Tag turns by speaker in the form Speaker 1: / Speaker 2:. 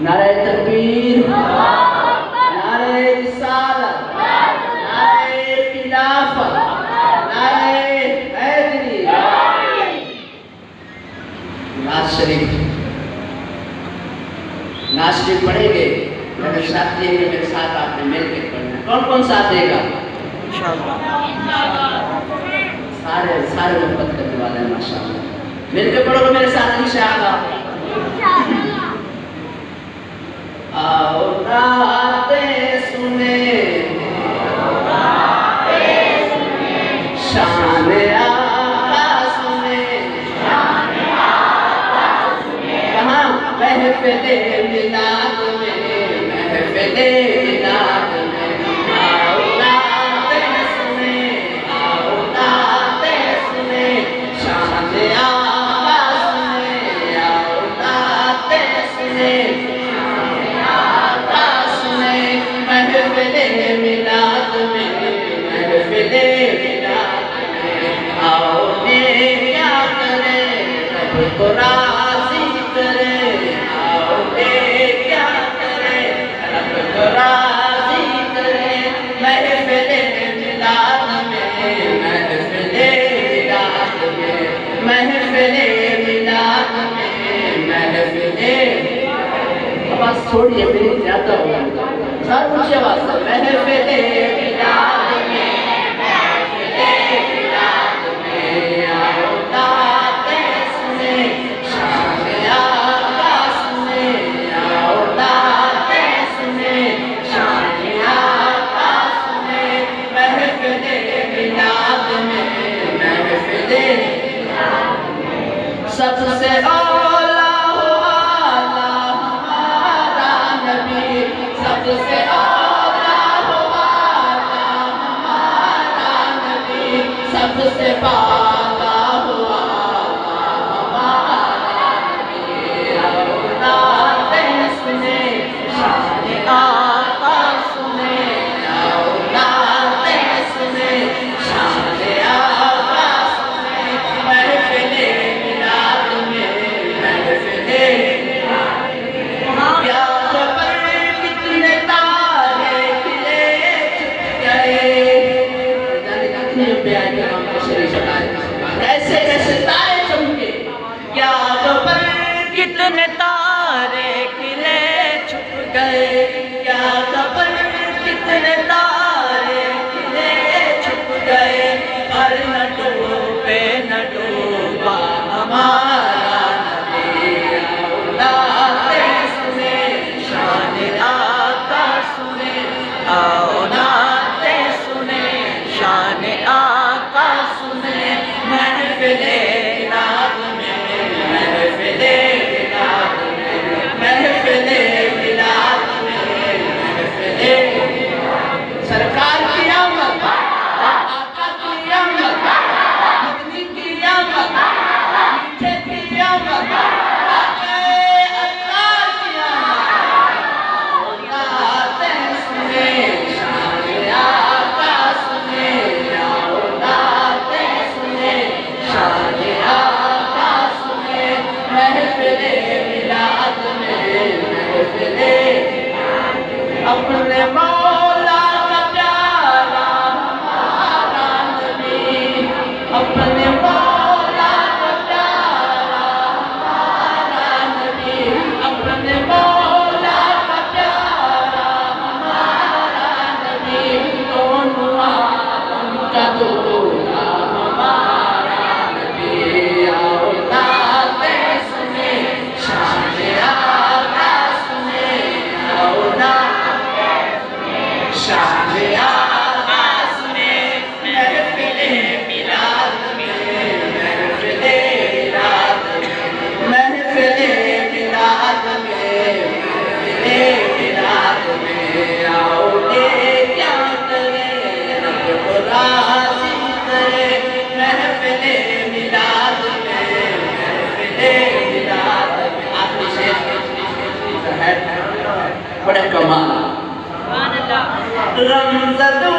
Speaker 1: नारे तकबीर, नारे रिसालत, नारे खिलाफत, नारे हैदरी। नाज शरीफ पढ़ेंगे मगर साथ ये मेरे साथ आपने मिलकर पढ़ना। कौन कौन साथ देगा? सारे सारे मोहब्बत करने वाले हैं माशाअल्लाह। मिलकर पढ़ोगे मेरे साथ इंशाअल्लाह। आओ रातें सुने शान आका सुने, कहाँ महफिले मिलाद में, महफिले मिलाद में। आओ रातें सुने, आओ रातें सुने शान आका सुने, आओ रातें सुने महफिले मिलाद में, महफिले मिलाद में। आओ ने क्या करे रब को राज़ी करे, आओ ने क्या करे रब को राज़ी करे। महफिले मिलाद में, महफिले मिलाद में, महफिले मिलाद में, महफिले। आवाज़ छोड़िए मेरी ज़्यादा होगा, सर ऊंची आवाज़ से। महफिले मिलाद में, महफिले मिलाद में। आओ रातें सुने शान आका सुने, आओ रातें सुने शान आका सुने। महफिले मिलाद में, महफिले सबसे औला हो आला हमारा नबी, सबसे औला हो आला हमारा नबी, सबसे पाला हो आला हमारा नबी। आओ रातें सुने शान आका सुने, आओ रातें सुने शान आका सुने। महफिले मिलाद में, महफिले क्या खबर कितने तारे खिले छुप गए। कैसे कैसे तारे चमके, क्या खबर कितने तारे खिले छुप गए, क्या खबर कितने तारे खिले छुप गए। पर न डूबे न डूबा हमारा नबी। आओ रातें सुने शान आका सुने, आओ रातें सुने शान आका सुने। महफिले मिलाद में, महफिले मिलाद में, महफिले मिलाद में, महफिले। सरकार की आमद, आका की आमद, मदनी की आमद, मीठे की आमद, आके अल्लाह की आमद। रातें सुने शान आका सुने, आओ रातें सुने शान आका सुने। महफिले मिलाद में, महफिले अपने मौला का प्यारा हमारा नबी, अपने मौला का प्यारा हमारा नबी, अपने मौला का प्यारा हमारा नबी। दोनों आलम का दूल्हा हमारा नबी। आओ रातें सुने शान आका सुने, आओ रातें सुने शान आका सुने। महफिले मिलाद में, महफिले मिलाद में, महफिले मिलाद में, महफिले मिलाद में। आओ ने क्या करे रब को राज़ी करे। महफिले मिलाद में, महफिले मिलाद में। आखिरी शेर है बड़े कमाल। रमज़दू